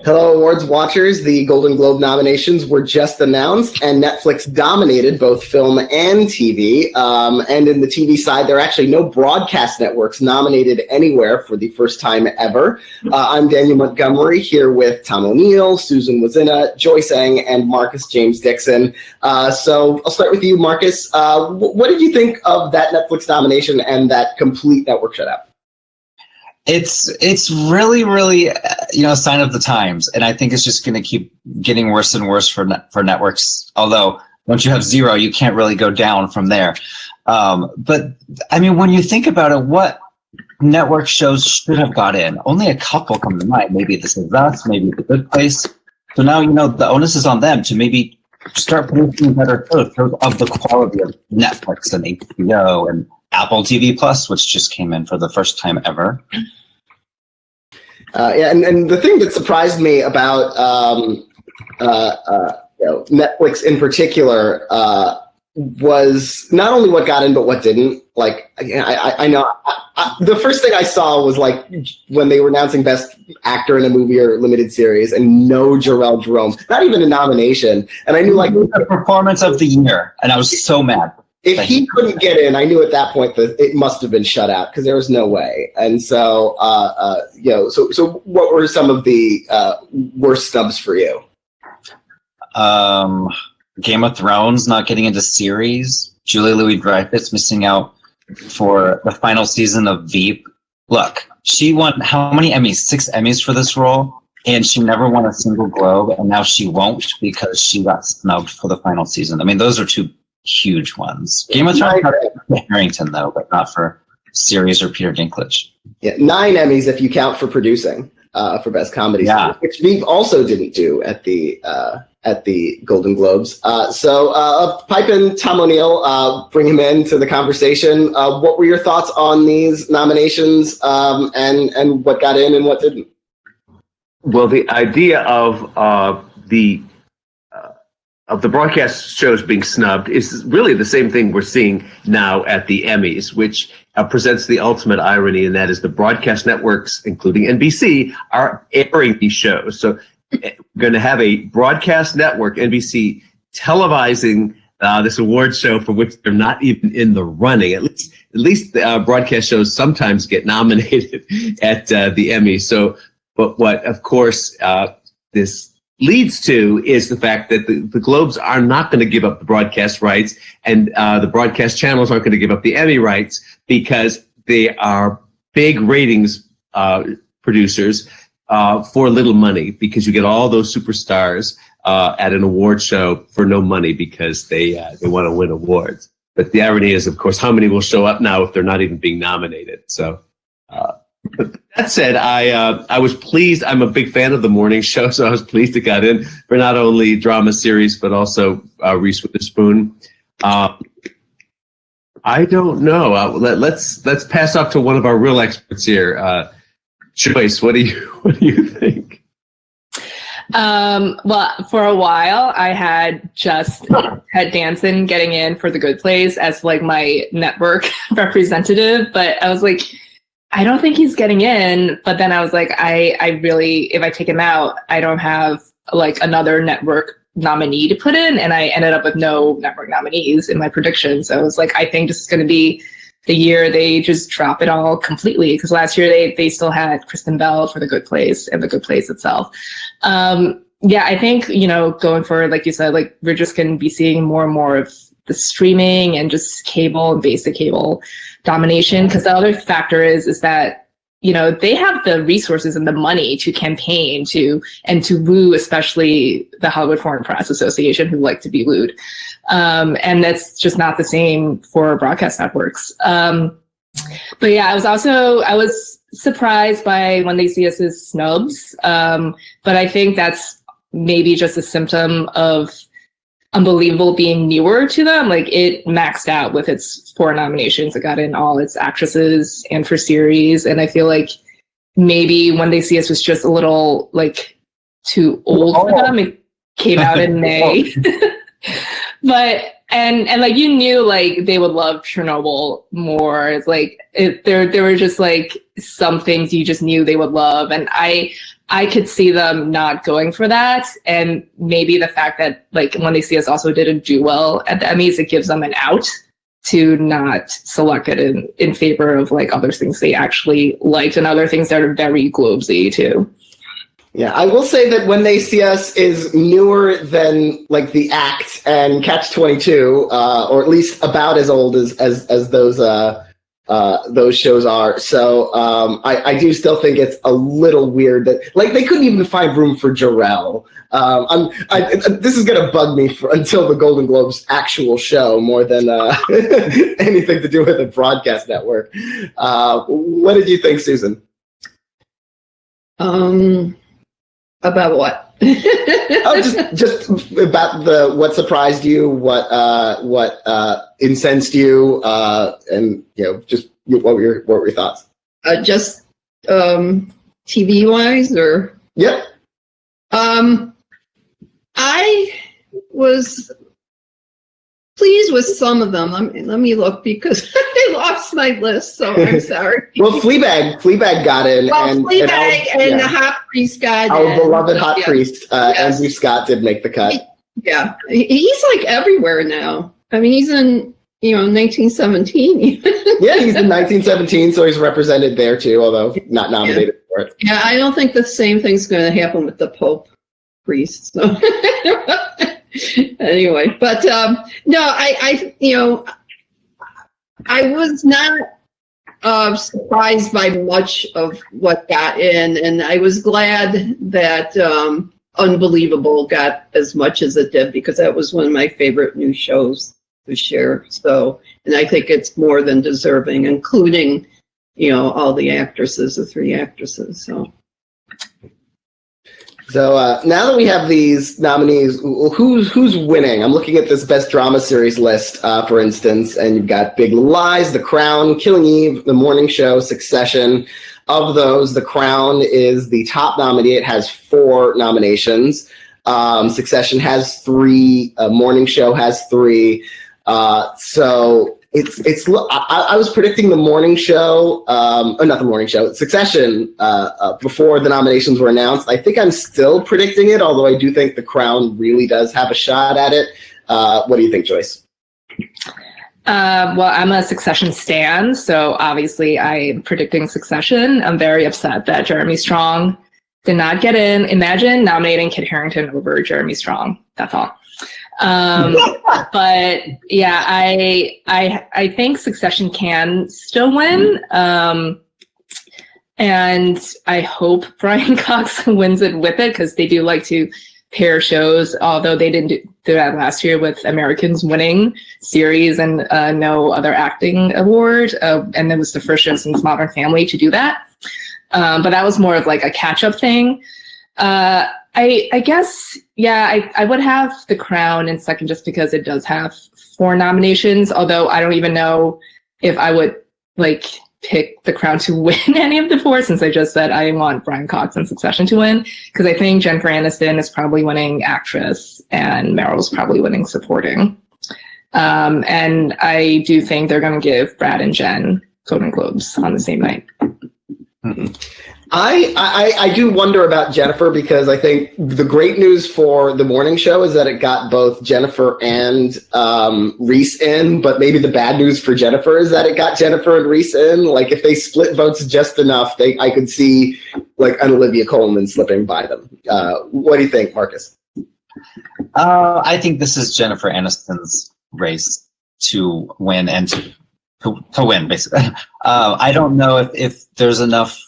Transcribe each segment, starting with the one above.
Hello, awards watchers. The Golden Globe nominations were just announced, and Netflix dominated both film and TV. And in the TV side, there are actually no broadcast networks nominated anywhere for the first time ever. I'm Daniel Montgomery here with Tom O'Neill, Susan Wloszczyna, Joyce Eng, and Marcus James Dixon. So I'll start with you, Marcus. What did you think of that Netflix nomination and that complete network shutout? It's really, a sign of the times, and I think it's just going to keep getting worse and worse for networks. Although once you have zero, you can't really go down from there. But I mean, when you think about it, what network shows should have got in? Only a couple come to mind. Maybe This Is Us, maybe The Good Place. So now the onus is on them to maybe start producing better shows of the quality of Netflix and HBO and Apple TV Plus, which just came in for the first time ever. And the thing that surprised me about Netflix in particular was not only what got in, but what didn't. Like, I know the first thing I saw was like when they were announcing Best Actor in a Movie or Limited Series, and no Jarrell Jerome, not even a nomination. And I knew like the performance of the year, and I was so mad. If he couldn't get in, I knew at that point that it must have been shut out because there was no way. And so, so what were some of the worst snubs for you? Game of Thrones not getting into series. Julia Louis-Dreyfus missing out for the final season of Veep. Look, she won how many Emmys? 6 Emmys for this role, and she never won a single Globe, and now she won't because she got snubbed for the final season. I mean, those are two huge ones. Game of Thrones for Harrington, though, but not for series or Peter Dinklage. Yeah, 9 Emmys if you count for producing for Best Comedy, which Veep also didn't do at the Golden Globes. So pipe in Tom O'Neill, bring him into the conversation. What were your thoughts on these nominations and what got in and what didn't? Well, the idea of the broadcast shows being snubbed is really the same thing we're seeing now at the Emmys, which presents the ultimate irony, and that is the broadcast networks, including NBC, are airing these shows. So we're going to have a broadcast network, NBC, televising this award show for which they're not even in the running. At least broadcast shows sometimes get nominated at the Emmys. So, but what, of course, this leads to is the fact that the Globes are not going to give up the broadcast rights, and the broadcast channels aren't going to give up the Emmy rights because they are big ratings producers for little money, because you get all those superstars at an award show for no money because they want to win awards. But the irony is, of course, how many will show up now if they're not even being nominated? So that said, I was pleased. I'm a big fan of the morning show, so I was pleased it got in for not only drama series but also Reese Witherspoon. I don't know. Let's pass off to one of our real experts here. Joyce, what do you think? Well, for a while, I had just Ted Danson getting in for The Good Place as like my network representative, but I was like, I don't think he's getting in. But then I was like, I really, if I take him out, I don't have like another network nominee to put in. And I ended up with no network nominees in my prediction. So I was like, I think this is going to be the year they just drop it all completely. Because last year they still had Kristen Bell for The Good Place and The Good Place itself. Yeah, I think, going forward, like you said, like we're just going to be seeing more and more of the streaming and just cable and basic cable domination. Because the other factor is that, they have the resources and the money to campaign to woo, especially the Hollywood Foreign Press Association, who like to be wooed. And that's just not the same for broadcast networks. But yeah, I was surprised by when they see us as snubs. But I think that's maybe just a symptom of Unbelievable being newer to them. Like it maxed out with its 4 nominations. It got in all its actresses and for series. And I feel like maybe when they see us was just a little like too old for them. It came out in May. But and like you knew like they would love Chernobyl more. It's like there were just like some things you just knew they would love, and I could see them not going for that. And maybe the fact that like when they see us also didn't do well at the Emmys, it gives them an out to not select it in favor of like other things they actually liked and other things that are very Globesy too. Yeah, I will say that When They See Us is newer than like The Act and Catch-22, or at least about as old as those shows are. So I do still think it's a little weird that like they couldn't even find room for Jarrell. This is gonna bug me until the Golden Globes actual show more than anything to do with the broadcast network. What did you think, Susan? About what? just about what surprised you, what incensed you, and just what were your thoughts? Just TV wise, or yep. I was pleased with some of them. Let me look because I lost my list, so I'm sorry. Well, Fleabag got in, and the Hot Priest got in. Our beloved Hot Priest, Andrew Scott, did make the cut. Yeah, he's like everywhere now. I mean, he's in 1917. Yeah, he's in 1917, so he's represented there too, although not nominated for it. Yeah, I don't think the same thing's going to happen with the Pope priest. So. Anyway, but no, I was not surprised by much of what got in, and I was glad that Unbelievable got as much as it did because that was one of my favorite new shows this year. So, and I think it's more than deserving, including all the actresses, the 3 actresses. So now that we have these nominees, who's winning? I'm looking at this Best Drama Series list, for instance, and you've got Big Little Lies, The Crown, Killing Eve, The Morning Show, Succession. Of those, The Crown is the top nominee. It has 4 nominations. Succession has 3. Morning Show has 3. So I was predicting The Morning Show, or not The Morning Show, Succession, before the nominations were announced. I think I'm still predicting it, although I do think The Crown really does have a shot at it. What do you think, Joyce? Well, I'm a Succession stan, so obviously I'm predicting Succession. I'm very upset that Jeremy Strong did not get in. Imagine nominating Kit Harington over Jeremy Strong. That's all. But yeah, I think Succession can still win. And I hope Brian Cox wins it with it because they do like to pair shows, although they didn't do that last year with Americans winning series and no other acting award. And it was the first show since Modern Family to do that. But that was more of like a catch-up thing. I guess, yeah, I would have The Crown in second just because it does have 4 nominations, although I don't even know if I would like pick The Crown to win any of the 4 since I just said I want Brian Cox and Succession to win because I think Jennifer Aniston is probably winning actress and Meryl's probably winning supporting. And I do think they're going to give Brad and Jen Golden Globes on the same night. Mm-hmm. I do wonder about Jennifer because I think the great news for The Morning Show is that it got both Jennifer and Reese in, but maybe the bad news for Jennifer is that it got Jennifer and Reese in. Like if they split votes just enough, I could see like an Olivia Colman slipping by them. What do you think, Marcus? I think this is Jennifer Aniston's race to win and to win, basically. I don't know if there's enough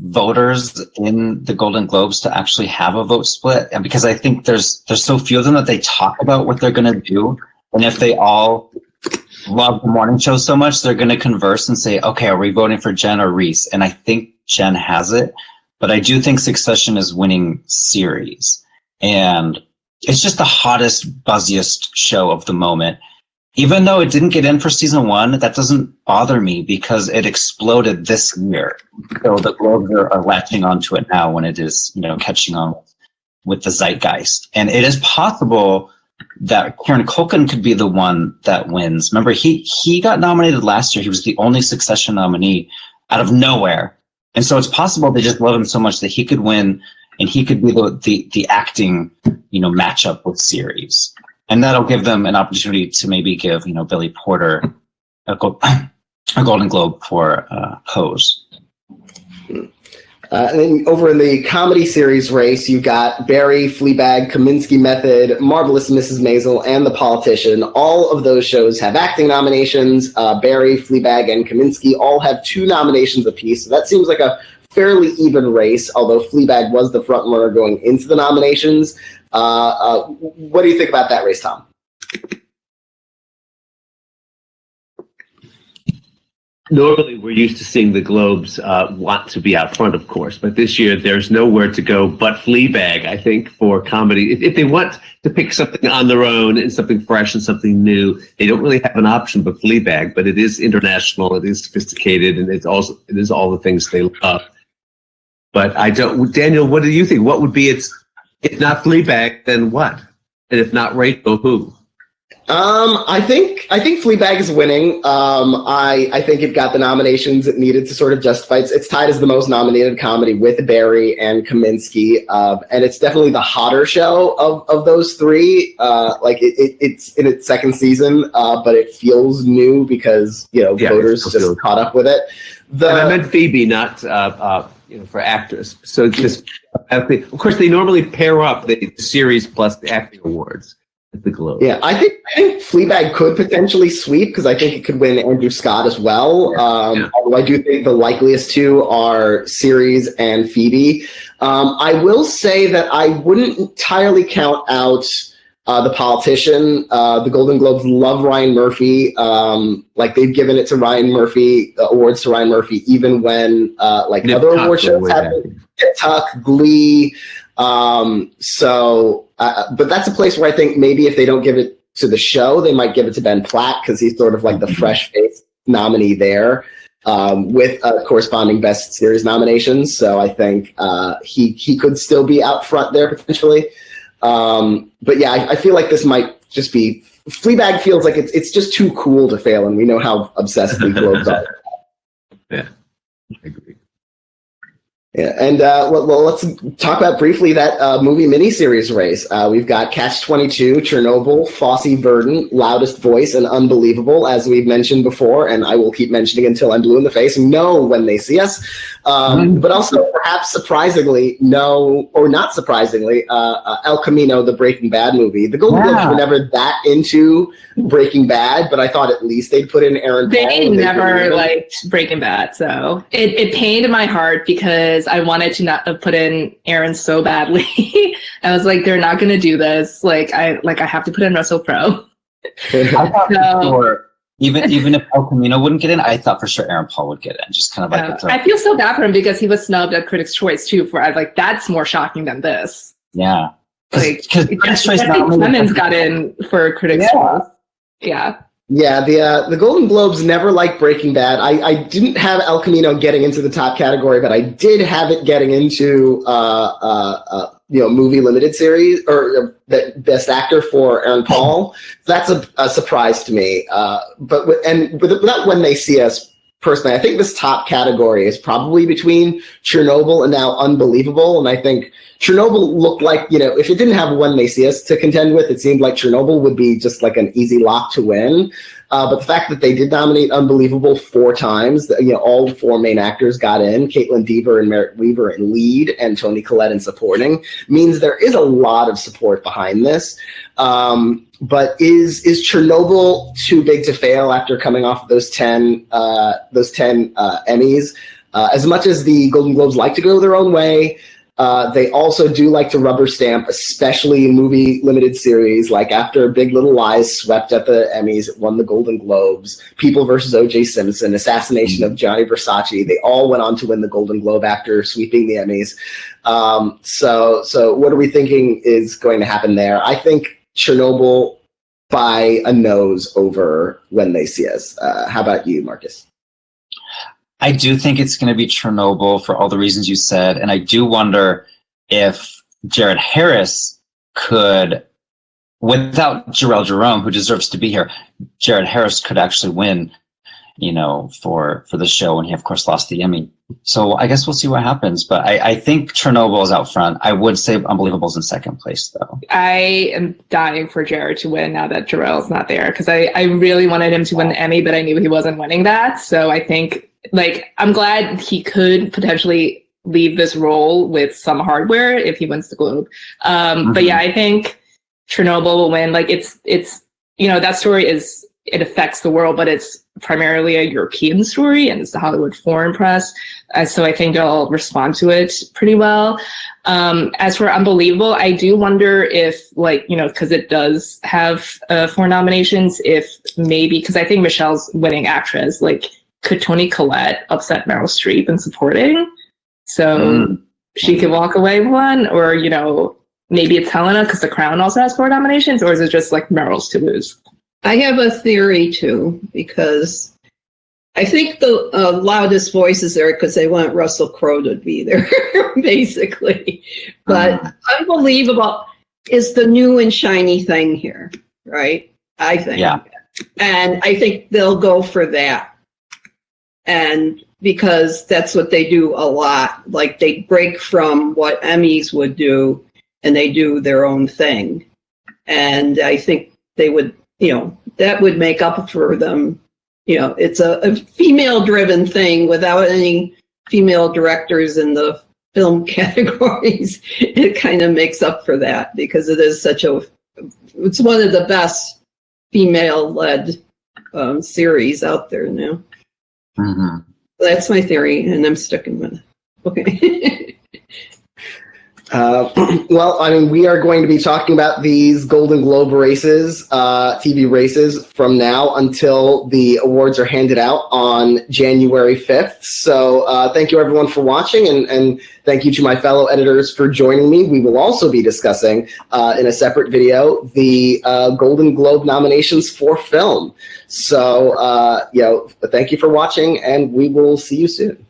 voters in the Golden Globes to actually have a vote split, and because I think there's so few of them that they talk about what they're going to do, and if they all love the morning show so much, they're going to converse and say, okay, are we voting for Jen or Reese? And I think Jen has it, but I do think Succession is winning series, and it's just the hottest, buzziest show of the moment. Even though it didn't get in for season 1, that doesn't bother me because it exploded this year. So the Globes are latching onto it now when it is, catching on with the zeitgeist. And it is possible that Kieran Culkin could be the one that wins. Remember, he got nominated last year. He was the only Succession nominee out of nowhere. And so it's possible they just love him so much that he could win and he could be the acting, matchup with series. And that'll give them an opportunity to maybe give, Billy Porter a Golden Globe for Pose. And then over in the comedy series race, you've got Barry, Fleabag, Kaminsky Method, Marvelous Mrs. Maisel, and The Politician. All of those shows have acting nominations. Barry, Fleabag, and Kaminsky all have 2 nominations apiece. So that seems like a fairly even race, although Fleabag was the front runner going into the nominations. What do you think about that race, Tom? Normally, we're used to seeing the Globes want to be out front, of course, but this year there's nowhere to go but Fleabag, I think, for comedy. If they want to pick something on their own and something fresh and something new, they don't really have an option but Fleabag, but it is international, it is sophisticated, and it is all the things they love. But Daniel, what do you think? What would be if not Fleabag, then what? And if not Rachel, who? I think Fleabag is winning. I think it got the nominations it needed to sort of justify. It's tied as the most nominated comedy with Barry and Kaminsky, and it's definitely the hotter show of those 3. It's in its 2nd season, but it feels new because voters just caught up with it. And I meant Phoebe, not for actress. So just of course they normally pair up the series plus the acting awards. The Globe. Yeah, I think Fleabag could potentially sweep because I think it could win Andrew Scott as well. Although I do think the likeliest 2 are series and Phoebe. I will say that I wouldn't entirely count out The Politician. The Golden Globes love Ryan Murphy. They've given it to Ryan Murphy, awards to Ryan Murphy, even when other award shows happen. TikTok, Glee. But that's a place where I think maybe if they don't give it to the show, they might give it to Ben Platt because he's sort of like the fresh face nominee there, with corresponding best series nominations. So I think he could still be out front there potentially. But yeah, I feel like this might just be Fleabag feels like it's just too cool to fail, and we know how obsessed the Globes are. Yeah, I agree. Yeah, and let's talk about briefly that movie miniseries race. We've got Catch-22, Chernobyl, Fosse Verdon, Loudest Voice, and Unbelievable, as we've mentioned before, and I will keep mentioning until I'm blue in the face. No, when they see us. But also, perhaps surprisingly, no, or not surprisingly, El Camino, the Breaking Bad movie. The Golden Globes were never that into Breaking Bad, but I thought at least they'd put in Aaron Paul. They never liked Breaking Bad, so it pained my heart because I wanted to not put in Aaron so badly. I was like, they're not going to do this. I have to put in Russell Crowe. I thought for sure, even if El Camino wouldn't get in, I thought for sure Aaron Paul would get in. Just kind of like I feel so bad for him because he was snubbed at Critics' Choice too. For that's more shocking than this. Yeah, because Clemens got in for Critics' Choice. Yeah. Yeah, the Golden Globes never liked Breaking Bad. I didn't have El Camino getting into the top category, but I did have it getting into movie limited series or best actor for Aaron Paul. That's a surprise to me. But without When They See Us, personally, I think this top category is probably between Chernobyl and now Unbelievable, and I think Chernobyl looked like, if it didn't have When They See Us to contend with, it seemed like Chernobyl would be just like an easy lock to win. But the fact that they did nominate Unbelievable 4 times, all 4 main actors got in, Caitlin Dever and Merritt Weaver in lead and Toni Collette in supporting, means there is a lot of support behind this. But is Chernobyl too big to fail after coming off those 10 Emmys? As much as the Golden Globes like to go their own way, they also do like to rubber stamp, especially movie limited series, like after Big Little Lies swept at the Emmys, it won the Golden Globes, People versus O.J. Simpson, Assassination of Gianni Versace, they all went on to win the Golden Globe after sweeping the Emmys. So what are we thinking is going to happen there? I think Chernobyl by a nose over When They See Us. How about you, Marcus? I do think it's going to be Chernobyl for all the reasons you said, and I do wonder if Jared Harris could without Jarrell Jerome, who deserves to be here, Jared Harris could actually win, for the show, and he of course lost the Emmy. So I guess we'll see what happens. But I think Chernobyl is out front. I would say Unbelievable's in second place, though. I am dying for Jared to win now that Jarrell's not there, because I really wanted him to win the Emmy, but I knew he wasn't winning that. So I think, I'm glad he could potentially leave this role with some hardware if he wins the Globe. But yeah, I think Chernobyl will win. It's that story it affects the world, but it's primarily a European story, and it's the Hollywood foreign press. So I think they'll respond to it pretty well. As for Unbelievable, I do wonder if, because it does have 4 nominations, if maybe, because I think Michelle's winning actress, could Toni Collette upset Meryl Streep in supporting? So she could walk away with one, or, maybe it's Helena because The Crown also has 4 nominations, or is it just Meryl's to lose? I have a theory too, because I think the loudest voice is there because they want Russell Crowe to be there, basically. But Unbelievable is the new and shiny thing here, right? I think. Yeah. And I think they'll go for that. And because that's what they do a lot. They break from what Emmys would do, and they do their own thing. And I think they would, that would make up for them. It's a female-driven thing without any female directors in the film categories. It kind of makes up for that because it is it's one of the best female-led series out there now. Mm-hmm. That's my theory, and I'm sticking with it. Okay. We are going to be talking about these Golden Globe races, TV races, from now until the awards are handed out on January 5th. So thank you, everyone, for watching, and thank you to my fellow editors for joining me. We will also be discussing, in a separate video, the Golden Globe nominations for film. So, thank you for watching, and we will see you soon.